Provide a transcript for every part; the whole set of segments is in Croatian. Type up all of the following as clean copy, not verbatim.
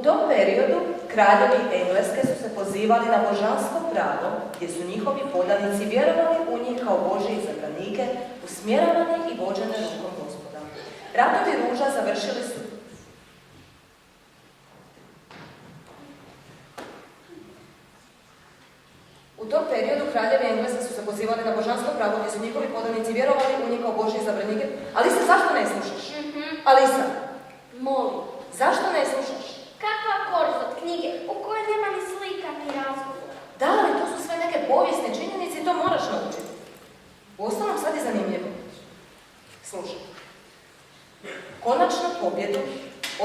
tom periodu kraljevi Engleske su se pozivali na božansko pravo, gdje su njihovi podanici vjerovali u njih kao Božje izabranike, usmjeravane i vođene rukom Gospoda. Ratovi ruža završili su U tom periodu kraljevi Engleske su se pozivali na božansko pravo, gdje su njihovi podanici vjerovali u njih kao Božje izabranike. Alisa, zašto ne slušaš? Alisa, Molim. zašto ne slušaš? Kakva korist od knjige u kojoj nema ni slika ni razgovora? Da, ali to su sve neke povijesne činjenice i to moraš naučiti. Uostalom sad je zanimljivo. Slušaj. Konačnu pobjedu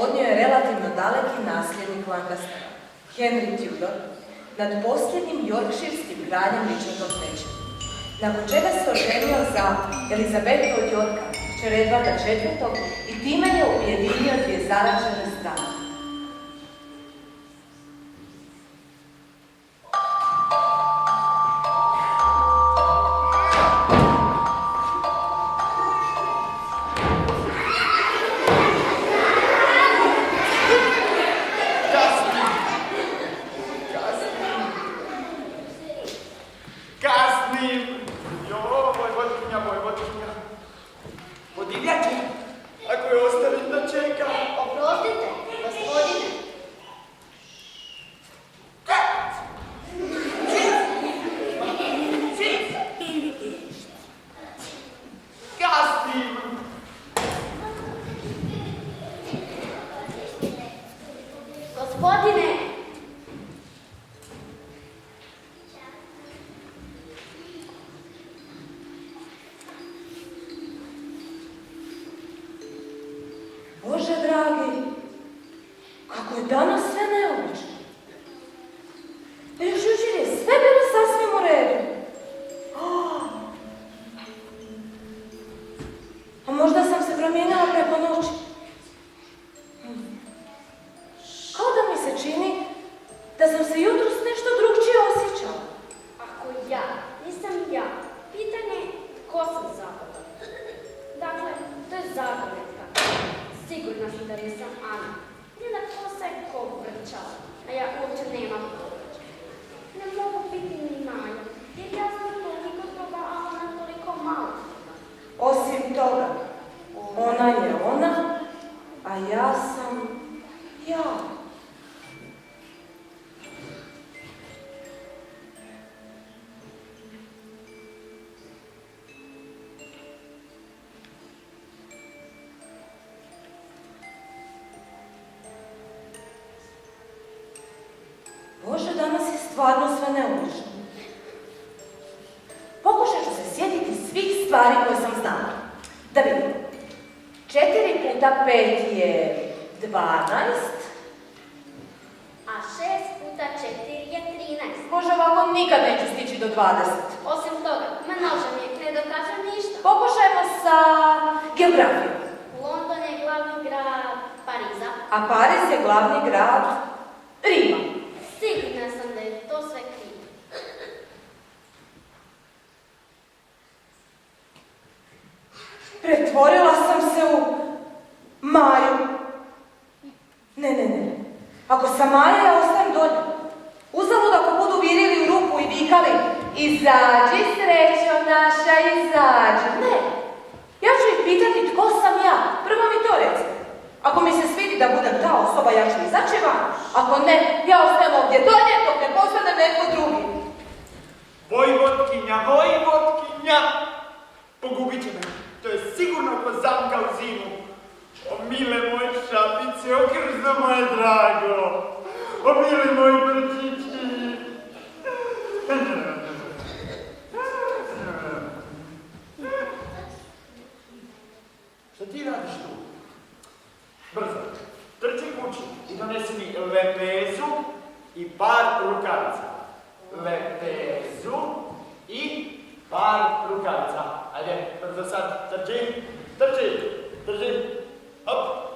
odnio je relativno daleki nasljednik Lancastera, Henry Tudor, nad posljednjim yorkshirskim kraljem Richardom III. Nakon čega se oženio za Elizabetu od Yorka, kćer Edvarda IV. I time je ujedinio dvije zaražene strane. Bože dragi, kako je danas sve neobično. Još jučer je sve bilo sasvim u redu. A možda sam se promijenila preko noći. Kao da mi se čini da sam se jutros nešto drugčije osjećala. Ako ja nisam ja, pitanje je tko sam zagodan. Dakle, to je zagonetka. Sigurna sam da nisam Ana. Njena kosa je ko vrčala, a ja uopće nemam povrća. Ne mogu biti ni Maja, jer ja znam toliko toga, a ona toliko malo. Osim toga, ona je ona, a ja sam ja. Bože, danas je stvarno sve neobično. Pokušat ću se sjetiti svih stvari koje sam znala. Da vidim. 4 puta 5 je 12. A 6 puta 4 je 13. Bože, ovako nikad neću stići do 20. Osim toga, množenje ne dokaže ništa. Pokušajmo sa geografijom. London je glavni grad Pariza. A Pariz je glavni grad Rima. Sigurna sam da je to sve krivo. Pretvorila sam se u Maju. Ne. Ako sam Maja, ja ostajem dolje. Uzalud ako budu virili u rupu i vikali izađi, srećo naša, izađi. Ne. Ja ću ih pitati tko sam ja. Prvo mi to recite. Ako mi se svidi da budem ta osoba, ja ću izaći van. Ako ne, ja ostajem ovdje dolje dok ne postane netko drugi. Vojvotkinja! Pogubit će me. To je sigurno ko zamka u zimu. O mile moje šapice, o krzno moje drago. O mile moji brčići. Šta ti radiš tu? Brzo, trči kući i donesi mi lepezu i par rukavica. Lepezu i par rukavica. Ajde, brzo sad, trči. Hop.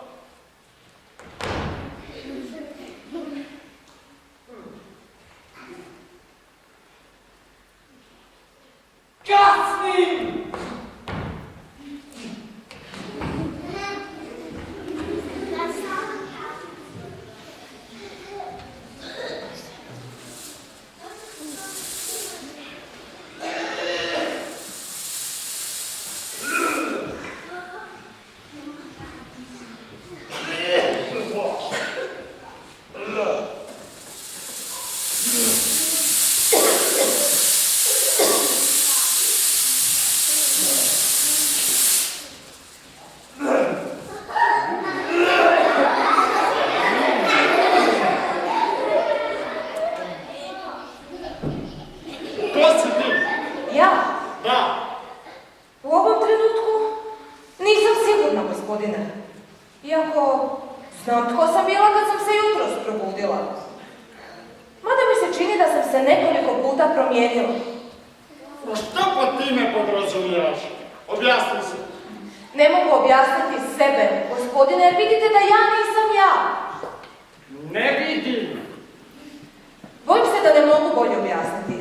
Kasnim! se nekoliko puta promijenilo. Što po time podrazumijevaš? Objasni se. Ne mogu objasniti sebe, gospodine, jer vidite da ja nisam ja. Ne vidim. Bojim se da ne mogu bolje objasniti.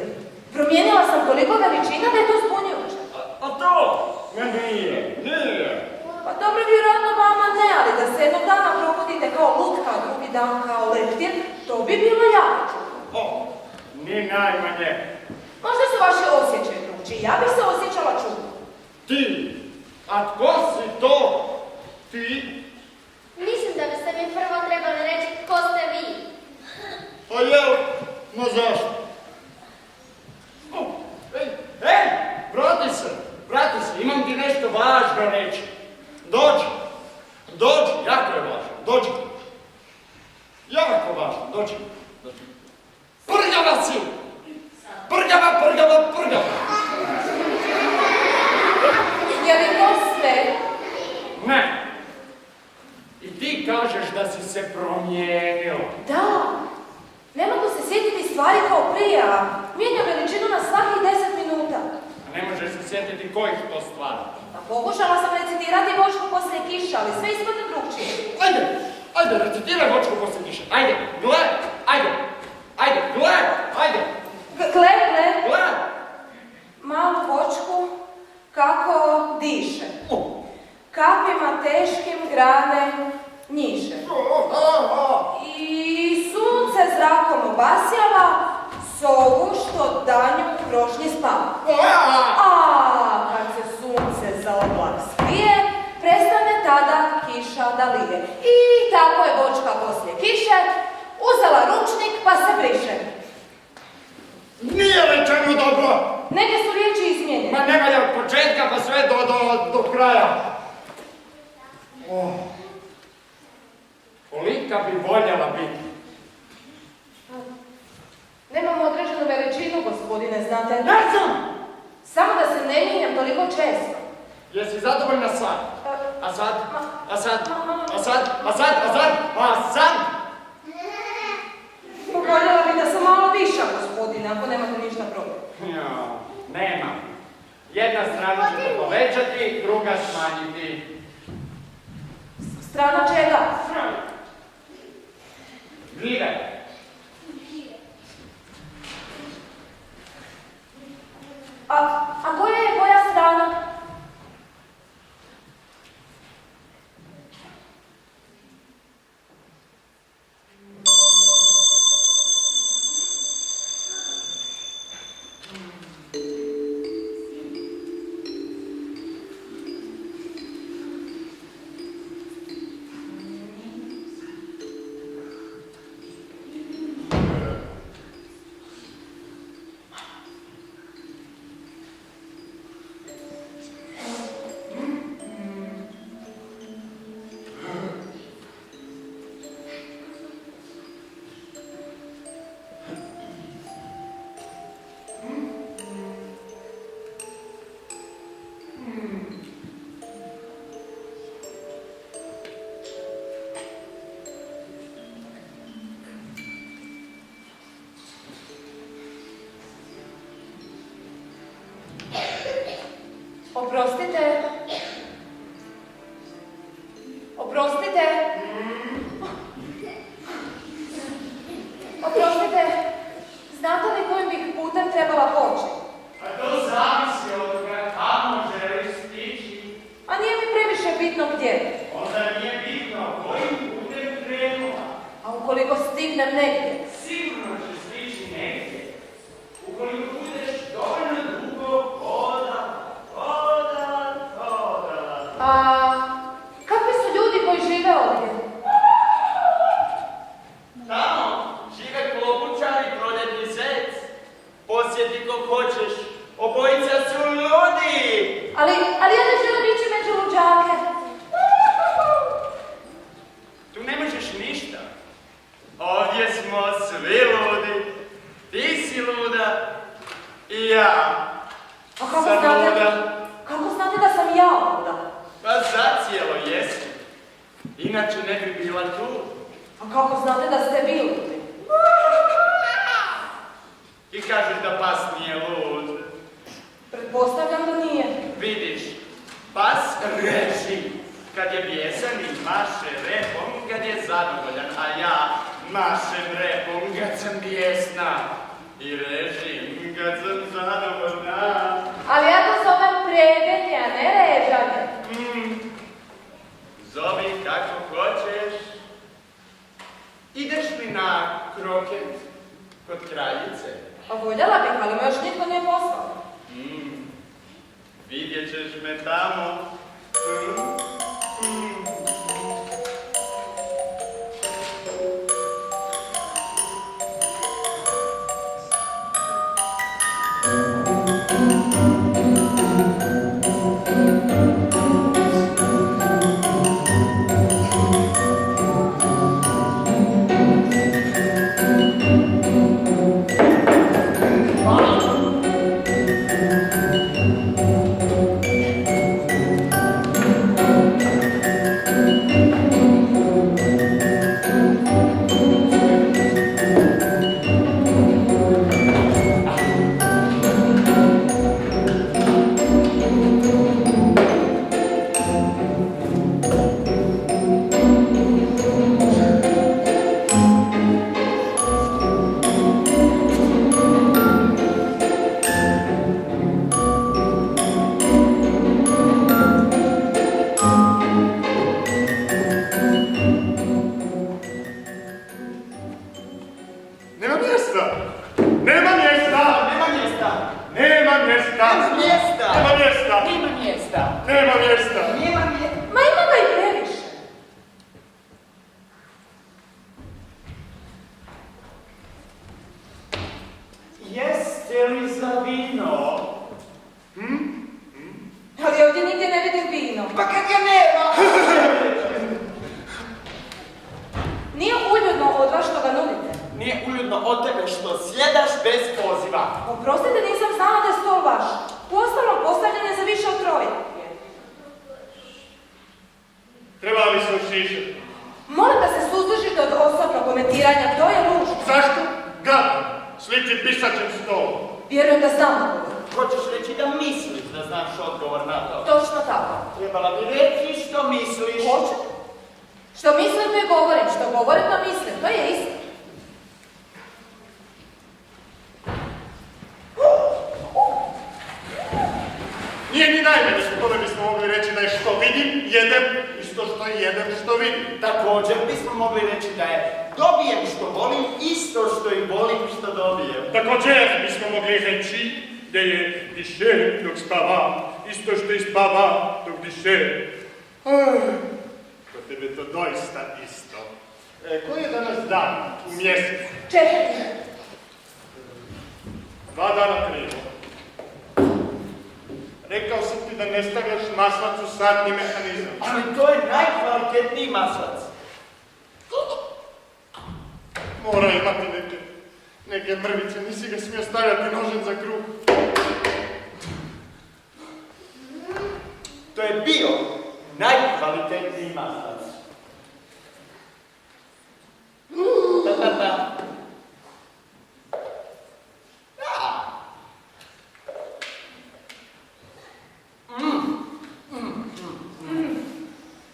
Promijenila sam toliko veličina da je to zbunjujuće. A to? Nije. Pa dobro, vjerojatno vama ne, ali da se jednog dana probudite kao lutka, drugi dan kao leptir, to bi bilo jako čudno. O, ni najmanje. Možda su vaše osjećaje drugčije, ja bih se osjećala čudno. Ti? A tko si to? Ti? Mislim da biste mi prvo trebali reći ko ste vi. A jel? No zašto? Ej, vrati se, imam ti nešto važno reći. Dođi, jako je važno, dođi. Jako važno, dođi. Prgava si! Prgava! Je li to sve? Ne. I ti kažeš da si se promijenio. Da. Ne mogu se sjetiti stvari kao prije, a mijenjam veličinu na svakih 10 minuta. A ne možeš se sjetiti kojih to stvari. Pa pokušala sam recitirati vočku poslije kiša, ali sve ispadne drugčije. Ajde, recitiraj vočku poslije kiše. Ajde, gle. Gle. Malu vočku kako diše. Kapima teškim grane njiše. I sunce zrakom obasjava sovu što danju u krošnji spava. A kad se sunce za oblak skrije, prestane tada kiša da lije. I tako je vočka poslije kiše uzela ručnik pa se briše. Nije rečeno dobro. Neke su riječi izmijenjene. Ma ne valja od početka pa sve do kraja. Kolika bi voljela biti? Nemam određenu veličinu, gospodine, znate. Ne znam! Samo da se ne mijenjam toliko često. Jesi zadovoljna sad? A sad? Voljela bi da sam malo viša, gospodine, ako nemate ništa protiv. Nema. Jedna strana će te povećati, druga smanjiti. Strana čega? Gljive. A koja je koja strana? Oprostite, znate li kojim bih putem trebala poći? A to zavisi od toga kamo želiš stići. A nije mi previše bitno gdje. Onda nije bitno kojim putem krenula. A ukoliko stignem negdje? Sigurno će stići negdje. Ukoliko budeš dovoljno dugo hodala. A kakvi su ljudi koji žive ovdje? Tamo žive klobučari, proljetni zec. Posjeti ko hoćeš. Obojica su ljudi. Ali ja ne želim ići među luđake. Tu ne možeš ništa. Ovdje smo svi ludi. Ti si luda. I ja. A kako sam znate? luda. Kako znate da sam ja luda? Pa zacijelo jesi. Inače ne bi bila tu. A kako znate da ste vi ludi? zadovoljan, a ja mašem repom kad sam bijesna i režim kad sam zadovoljna. Ali ja to zovem predanje, a ne režanje. Zovi kako hoćeš. Ideš li na kroket kod kraljice? Pa voljela bih, ali me još nitko nije poslao. Vidjet ćeš me tamo. Ma ima ga i previše. Jeste li za vino? Ali ovdje nigdje ne vidim vino. Pa kad ga nema? Nije uljudno od vas što ga nudite. Nije uljudno od tebe što sjedaš bez poziva. Oprostite, nisam znala da je stol vaš. Uostalom postavljen je za više od troje. Treba li se ušišati? Molim da se suzdržite od osobnog komentiranja, to je ružno. Zašto? Gadno. Sliti pisaćem stolu. Vjerujem da znam odgovor. Hoćeš reći da misliš da znaš odgovor na to? Točno tako. Trebala bi reći što misliš. Hoću. Što mislim, to je govorim. Što govorim, to mislim. To je isto. Nije ni najmanje što tome bismo mogli reći da je što vidim, jedem, isto što jedem što vidim. Također bismo mogli reći da je dobijem što volim, isto što i volim što dobijem. Također bismo mogli reći da je diše dok spava, isto što i spava dok diše. Kod tebe to doista isto. Koji je danas dan u mjesecu? 4. 2 dana krivo. Rekao sam ti da ne stavljaš maslac u satni mehanizam. Ali to je najkvalitetniji maslac. Mora imati neke mrvice, nisi ga smio stavljati nožem za kruh. To je bio najkvalitetniji maslac.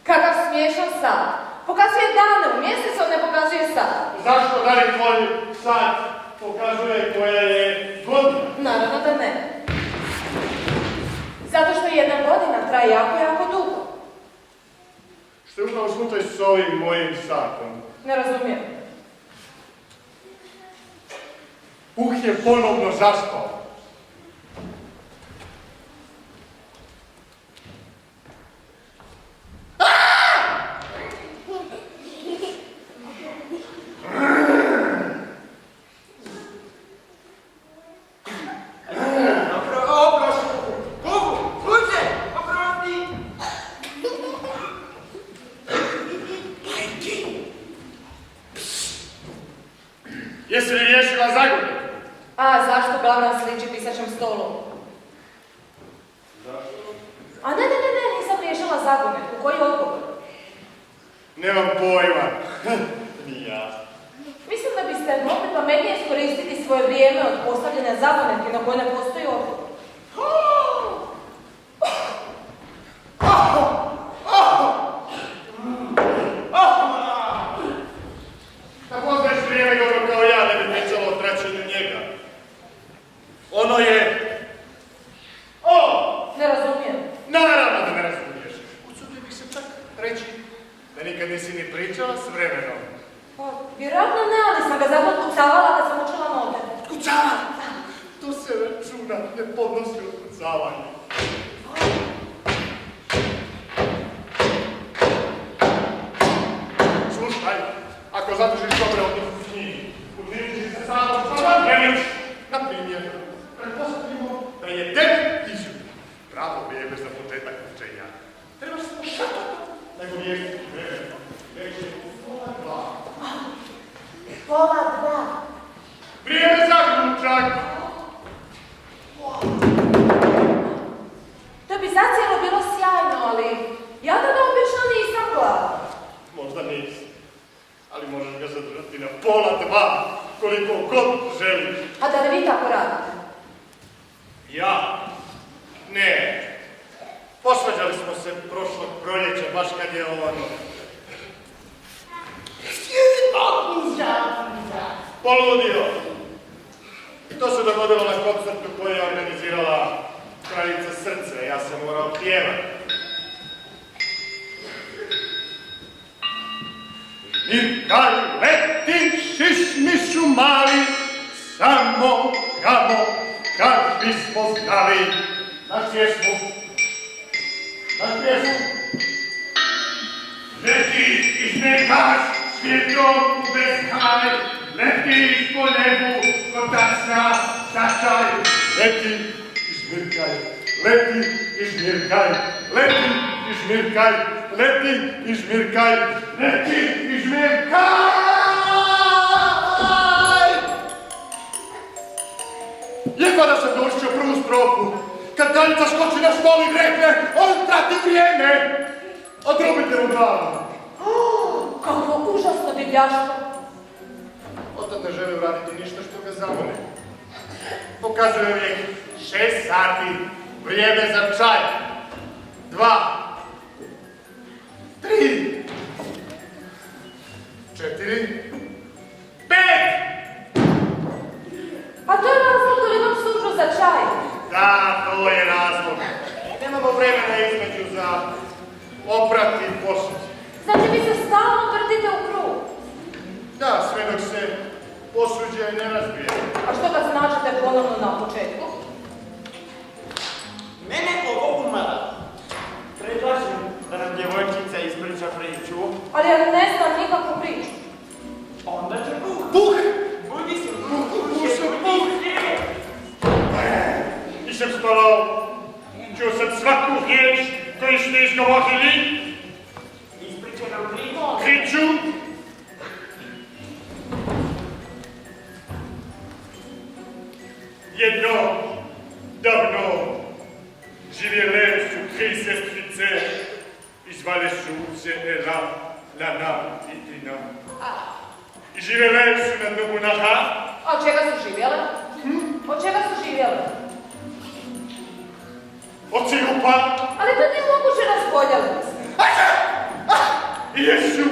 Kakav smiješan sad. Pokazuje dane u mjesecu, ne pokazuje sad. Zašto da li tvoj sad pokazuje koja je godina? Naravno da ne. Zato što 1 godina traje jako, jako dugo. Što je upravo slučaj s ovim mojim satom. Ne razumijem. Puh je ponovno zaspao. Jesi li riješila zagodnje? A zašto glavna sliči pisaćem stolu? Zašto? A ne, nisam riješila zagonetku. Koji je odgovor? Nemam pojma. Ni ja. Mislim da biste mogli pametnije iskoristiti svoje vrijeme od postavljanja zagonetki na koje ne postoji odgovor. ne podnosi otkucavanje. Slušaj, ako zadržiš dobre odnose s njim, učinit će se samo Šalamjenić. Na primjer, pretpostavimo da je 9 izutra. Pravo vrijeme za početak učenja. Trebaš samo šatati, nego vijesti vreme. Već je u 1:02. 1:02. Vrijeme za ručak! To bi zacijelo bilo sjajno, ali ja tada obično nisam gladna. Možda nisi, ali možeš ga zadržati na 1:02, koliko god želiš. A da li vi tako radite? Ja? Ne. Posvađali smo se prošlog proljeća, baš kad je poludio. To se dogodilo na koncertu koji je organizirala Kraljica Srce. Ja sam morao pjevati. Mirkaj leti, šišmišu mali, samo kamo kad bismo znali. Naš pjesmu. Letiš i smekaš svijetom u bezkraj, letiš po nebu kotačna sačaj. Leti i šmirkaj, leti i šmirkaj, leti i šmirkaj, leti i šmirkaj, leti i šmirkaj! Jedva da sam došao prvu strofu, kad Daljica skoči na stol i rekne, on trati vrijeme! Odrubite u glavu! Kako užasno divljaštvo! Otad ne želi uraditi ništa što ga zamoli. Pokazuje uvijek 6 sati, vrijeme za čaj. 2, 3, 4, 5! A to je razlog da imam službu za čaj. Da, to je razlog. Nemamo vremena između za oprati i posuđe. Znači vi se stalno vrtite u krug. Da, sve dok se posuđe ne razbije. A što kad značite ponovno na početku? Mene ovo umara. Predlažem da nam djevojčica ispriča priču. Ali ja ne znam nikakvu priču. Onda će puh. Puh! Budi se Puh! Nisam spavao. Čuo sam svaku riječ koju ste izgovorili. Ispriča nam krivo. Kriču. Jedno, davno, živjele su 3 sestrice i zvale su se Ela, Lana i Tina. I živjele su na dnu bunaha. A od čega su živjele? Od čega su živjele? Od sirupa. Ali to nije moguće razboljeli. I jesu,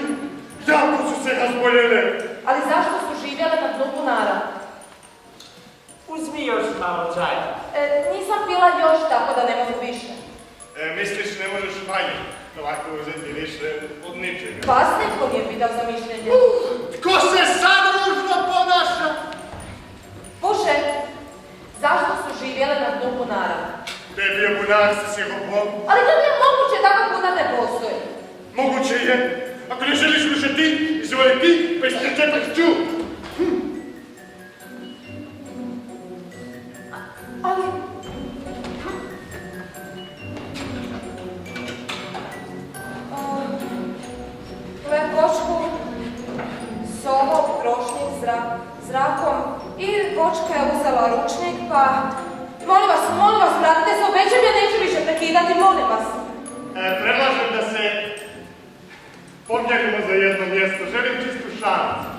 jako su se razboljele. Ali zašto su živjele na dnu bunara? Uzmi još malo čaja. Nisam pila još, tako da ne mogu više. Misliš ne možeš manje, ovako uzeti više od ničega. Vas netko nije pitao za mišljenje. Tko se sad ružno ponaša? Bože, zašto su živjele na dnu bunara? To je bio bunar sa sirupom. Ali to nije moguće, takav bunar ne postoji. Moguće je. Ako ne želiš slušati, izvoli ti, pa ispričetak ću. Ali... Vočku s ovom prošlim zrakom i vočka je uzela ručnik, pa... Molim vas, vratite se, obećam ja neću više prekidati, molim vas. Predlažem da se pomjerimo za jedno mjesto. Želim čistu šancu.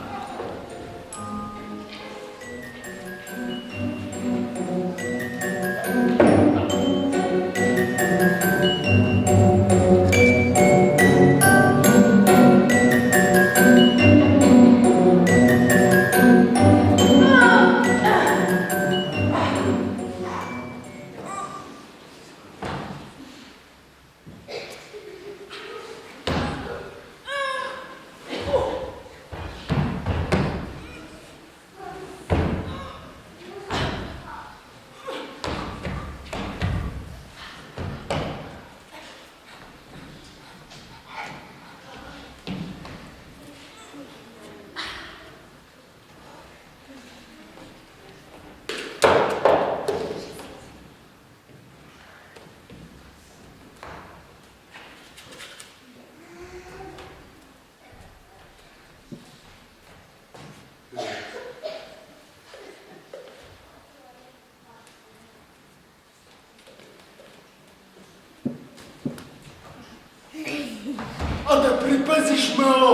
paziš malo,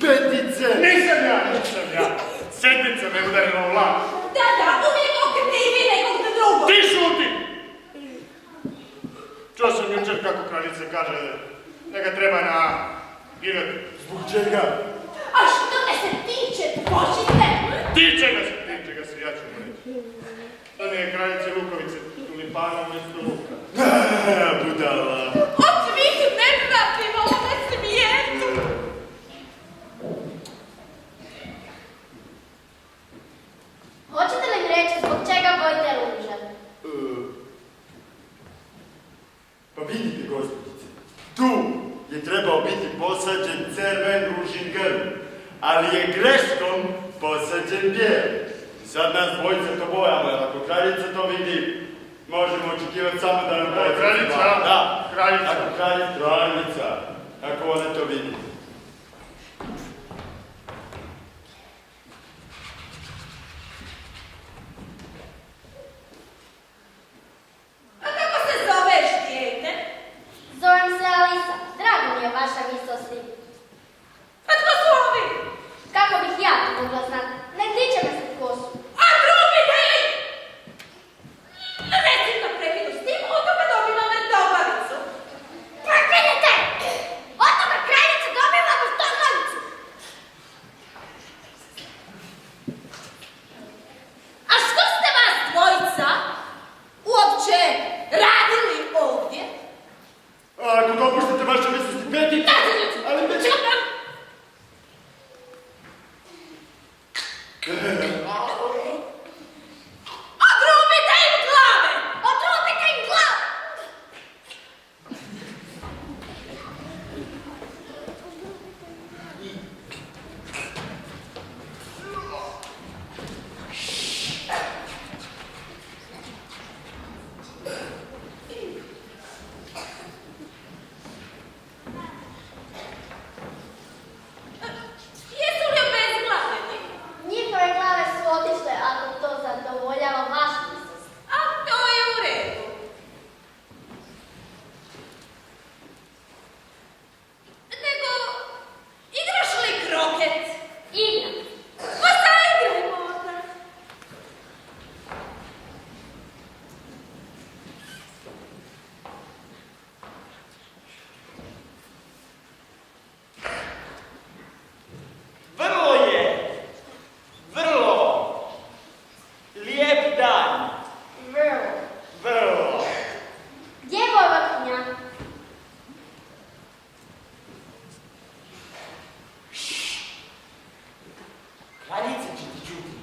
petice. Nisam ja. Sedmica me udarila u lav. Da, uvijek okrivi nekog na drugog. Ti šuti! Čuo sam jučer kako kraljica kaže da ga treba na gilet. Zbog čega? A što te se tiče, počite? Tiče ga se, ja ću mu reći. Da mi je kraljice Lukovice tulipana umjesto luka. Budala. Hoće biti nepravim ovome svijetu. Hoćete li mi reći zbog čega bojite ruže? Pa vidite, gospođice, tu je trebao biti posađen crven ružin grm, ali je greškom posađen bijel. Sad nas dvojice to bojamo, jer ako kraljica to vidi, možemo očekivati samo da nam posađe. Kraljica? Da, Kraljica. Ako kraljica, ako ona to vidi. A kako se zoveš, dijete? Zovem se Alisa. Drago mi je vaša milosti. A tko su ovi? Kako bih ja to mogla znati? Ne tiče me se kosu. A drugi deli! Reci na prekidu s tim, od toga dobila vrtoglavicu. Prekinite! Od toga kraljica dobiva vrtoglavicu. A što ste vas dvojica uopće radili ovdje? Ako dopuštate vaše milosti, petice. Ali petice. Odrubite im glave! Odrubite im glavu! Jesu li obezglavljeni? Njihove glave su otišle ako to zadovoljava vašu milost. A to je u redu. Nego, igraš li kroket? Igram. Pa zaigrajmo onda. Vrlo lijep dan. Vrlo. Gdje je vojvotkinja? Kraljica će ti čuti.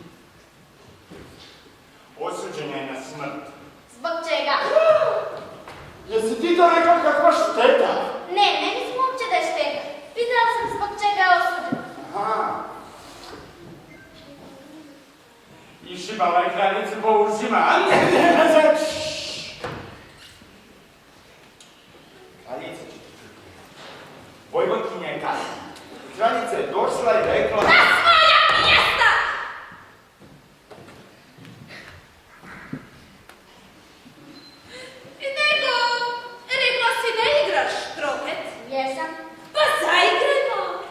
Osuđena je na smrt. Zbog čega? Jesi ti to rekao kakva šteta? Ne mislim uopće da je šteta. Pitala sam zbog čega je osuđena. Aha. Išibala je kraljica po ušima. Kraljica će ti čuti. Vojvotkinja je kasna. Kraljica je došla i rekla... Na svoja mjesta! Nego, rekla si ne igraš kroket? Jesam. Pa zaigrajmo!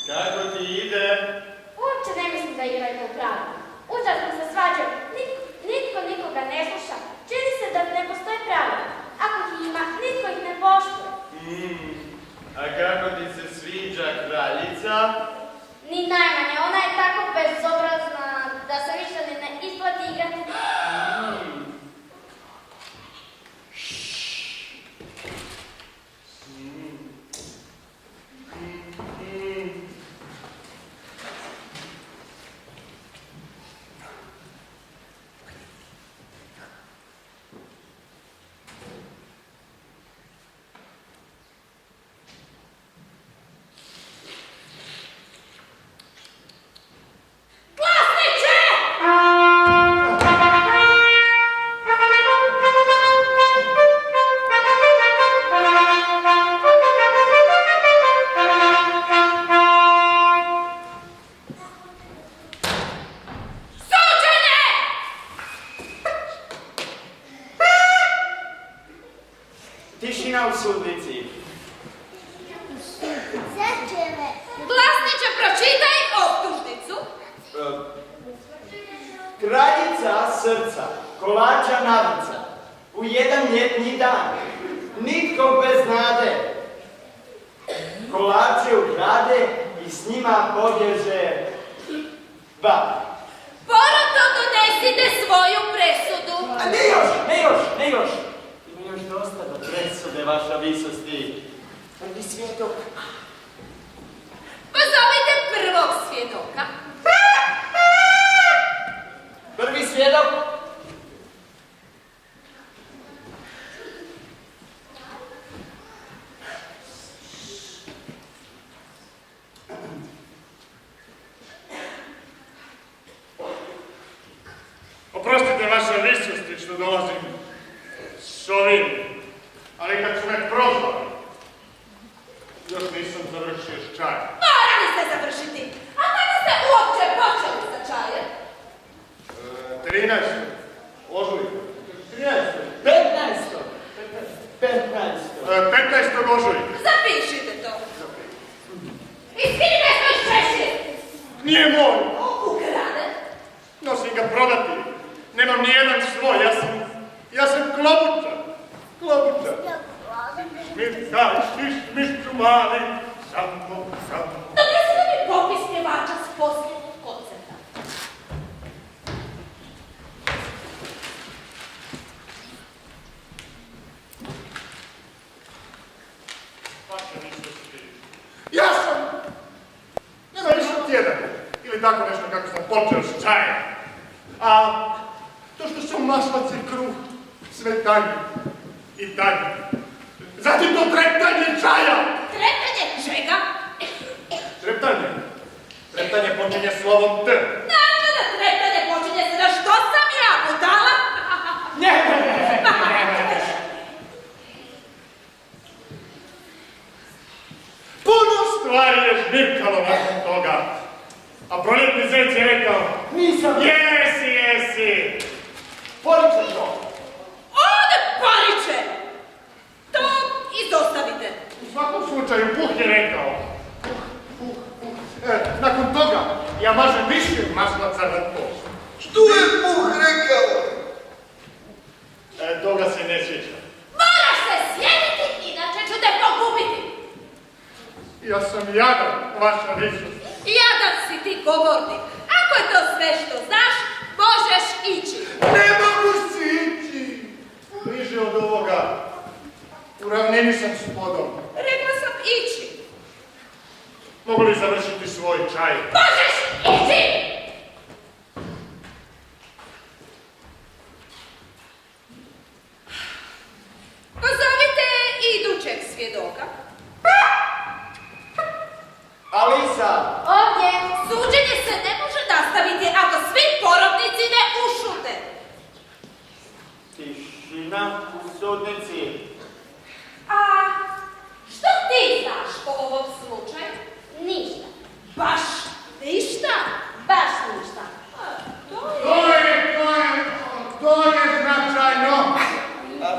Kako ti ide? Uopće ne mislim da igraju po pravilu. Užasno se svađaju. Nitko nikoga ne sluša. Čini se da ne postoji pravila. Ako ih ima, nitko ih ne poštuje. A kako ti se sviđa kraljica? Ni najmanje. Ona je tako bezobrazna da se više ni ne isplati igrati. Glasniče, pročitaj optužnicu. Kraljica srca, kolača navica, u jedan ljetni dan, nitko bez nade, kolače ukrade i s njima pobježe babi. Poroto, donesite svoju presudu. A ne još. Ima još dosta do presude, vaša visosti. Prvi svjedok. Pozovite prvog svjedoka. Prvi svjedok. Oprostite vaša visosti što dolazim s ovim, ali kad su me prozvali, još nisam završio s čajem. Morali ste završiti. A kada ste uopće počeli sa čajem? 13. ožujka. 15. ožujka. Zapišite to. Iskinite svoj šešir. Nije moj. Ukraden. Nosim ga prodati. Nemam ni jedan svoj, ja sam klobučan. Mišću mali, samo. Donesite mi popis pjevača s posljednjeg koncerta. Ja sam! Nema više od tjedan. Ili tako nešto kako sam počeo s čajem. A to što sam maslac i kruh, sve tanje i tanje. Zatim to treptanje čaja! Treptanje čega? Treptanje počinje slovom T. Naravno da treptanje počinje se da što sam ja budala? Ne. Puno stvari je žmirkalo nakon toga. A proljetni zec je rekao, Nisam. Jesi. Poriče to. Ode pariče! To izostavite. U svakom slučaju Puh je rekao. Nakon toga ja mažem više maslaca na to. Što je Puh rekao? Toga se ne sjećam. Moraš se sjediti, inače ću te pogubiti. Ja sam jadan, vaša visost. Jadan si ti govornik. Ako je to sve što znaš, možeš ići. Ne mogu si ići. Bliže od ovoga. U ravnini sam s podom. Rekla sam ići. Mogu li završiti svoj čaj? Možeš ići! Pozovite idućeg svjedoka. Alisa. Ovdje. Suđenje se ne može nastaviti ako svi porotnici ne ušute. Tišina u sudnici. A što ti znaš o ovom slučaju? Ništa. Baš ništa? Baš ništa. To je značajno.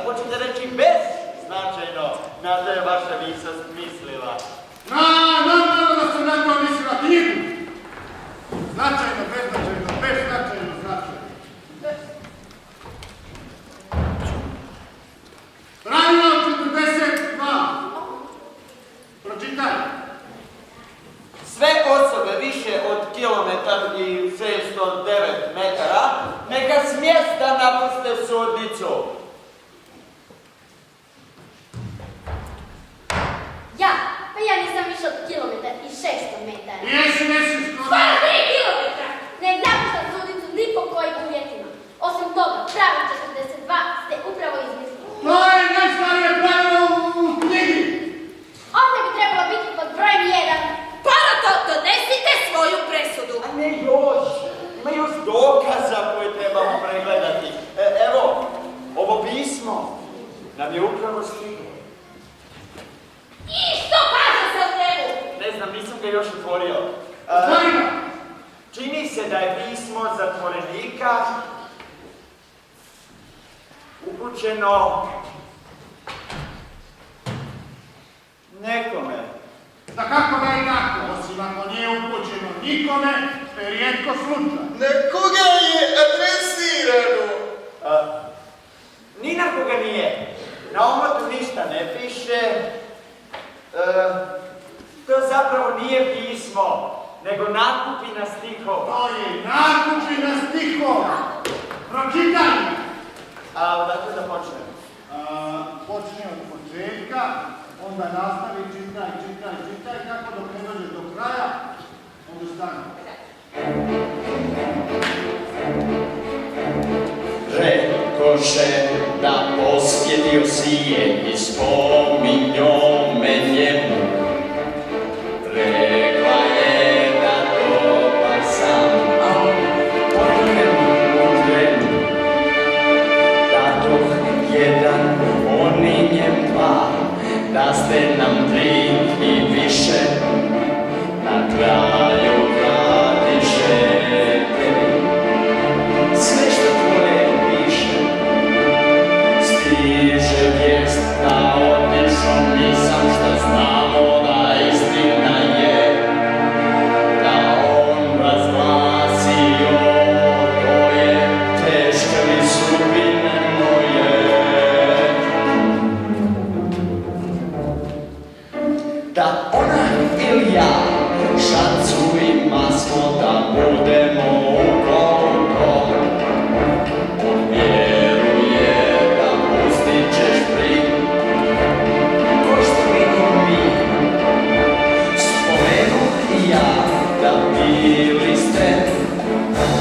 Hoćete reći beznačajno, na to je vaša visost mislila. Naravno da sam na to mislila knjigu. Značajno, beznačajno. Pravilo 42. Pročitaj. Sve osobe više od kilometar i 609 metara neka s mjesta napuste sudnicu. Ja? Pa ja nisam više od kilometar i 600 metara. Jesi skoro. Skoro 3 kilometra! Ne napuštam sudnicu ni po kojim uvjetima. Osim toga, pravilo 42 ste upravo izmislili. To je najstarije pravilo u knjigi. Ovdje bi trebalo biti pod brojem 1. Poroto, donesite svoju presudu. A ne još, ima još dokaza koje trebamo pregledati. Evo, ovo pismo nam je upravo stiglo. I što kaže se o njemu? Ne znam, nisam ga još otvorio. Čini se da je pismo zatvorenika upućeno nekome. Da kako da je tako? nikome, što je rijetko slučaj. Na koga je adresirano? Ni na koga nije. Na omotu ništa ne piše. To zapravo nije pismo, nego nakupina stihova. To je nakupina stihova. Pročitaj! A odakle da počnem? Počni od početka, onda nastavi, čitaj, kako dok ne dođeš do kraja, onda stane. Rekoše da posjetio si je i spominjao me njemu. Rekla je da dobar sam, a potem u trenu. Datoh jedan, oni njem dva, da ste nam tri i više. Na kraju radiše tebi sve što tvoje piše. Stiže vijest da otišao nisam, šta znamo da istina je. Da on razglasio, to je teške li sudbine moje. Da ona ili ja šancu imamo da budemo u koliko. On vjeruje da pustit ćeš prim, ko što vidim mi. Spomenuh i ja da bili ste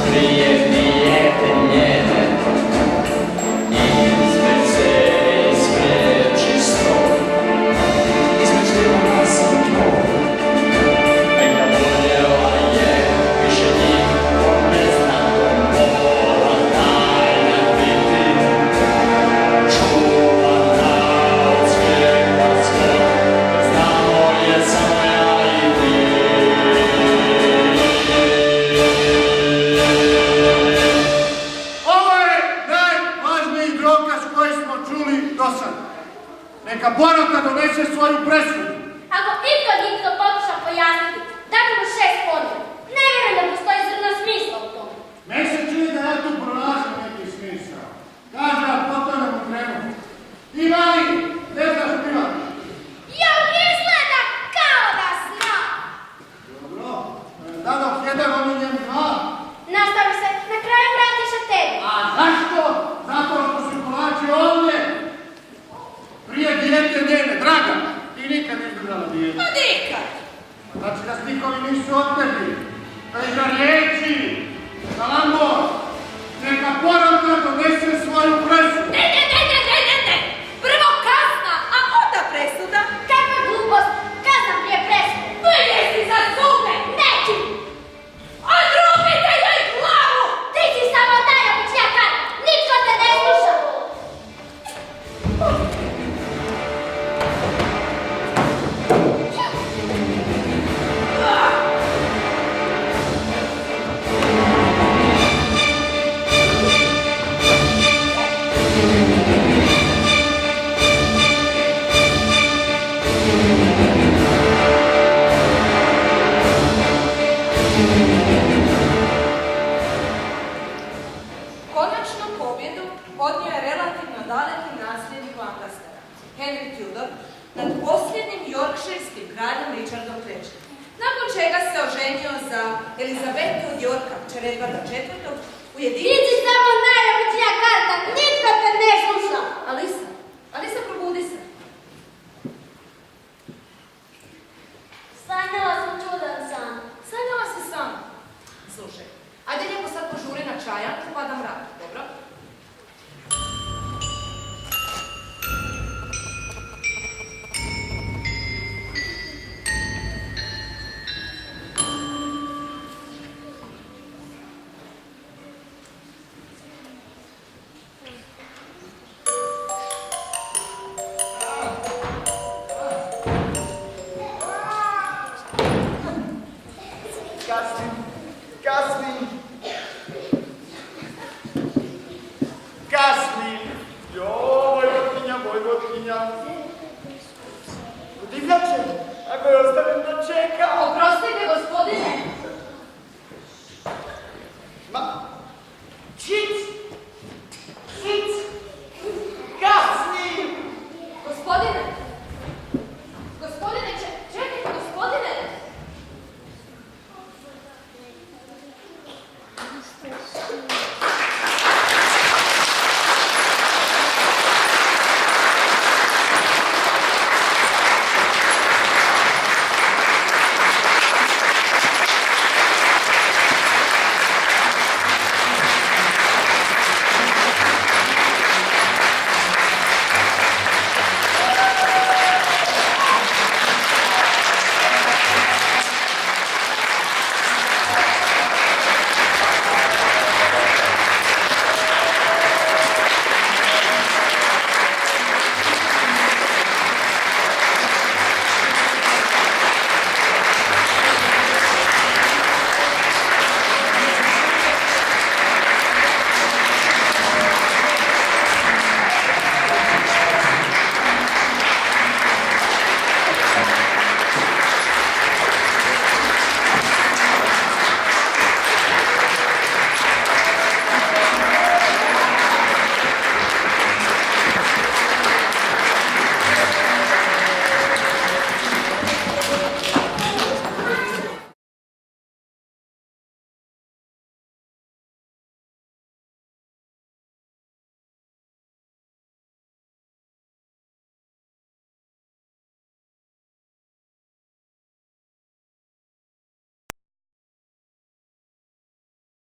prije dijete njene. Između se ispreči sto, između nas to. Neka voljela je više njih, on ne zna to mora tajna biti. Čuvana od svijeta svog, znamo je samo ja i ti. Ovo je najvažniji dokaz koji smo čuli do sada. Neka Borota donese svoju presudu. Ako itko pokuša pojasniti, dati mu 6 ponuda. Ne vjerujem da postoji zrno smisla u tome. Meni se čini da ja tu pronalazim neki smisao. Kaže, a potom nam krenu. Ti mali, ne znaš plivaš. Jel izgleda kao da zna. Dobro, dadok jedan, oni njem dva. Nastavi se, na kraju vratiš tebi. A zašto? Zato što su kolači ovdje. Prije dijete njene, draga. Ti nikad izdržala dijete. Pa nikad. Znači da stihovi nisu otpeti. To je igra riječi. Kalambor. Neka Borota donese svoju presudu. Ne. Prvo kazna, a onda presuda. Kakva glupost, kazna prije presude. Bolje si za zube. Neću. Odrubite joj glavu. Ti si samo najobičnija karta. Nitko te ne sluša. Konačnu pobjedu odnio je relativno daleki nasljednik Lancastera, Henry Tudor, nad posljednjim yorkshirskim kraljem Richardom III. Nakon čega se oženio za Elizabetu od Yorka, kćer Edvarda IV. u Ti jedinici... si samo najobičnija karta. Nitko te ne sluša. Alisa, probudi se. Sanjala sam čudan san. Sanjala si sam. Slušaj, ajde lijepo sad požuri na čajanku pa da mrak, dobro? Kasni. Jo, Vojvodkinja. Divljače, ako je ostavim da čeka. Oprosti,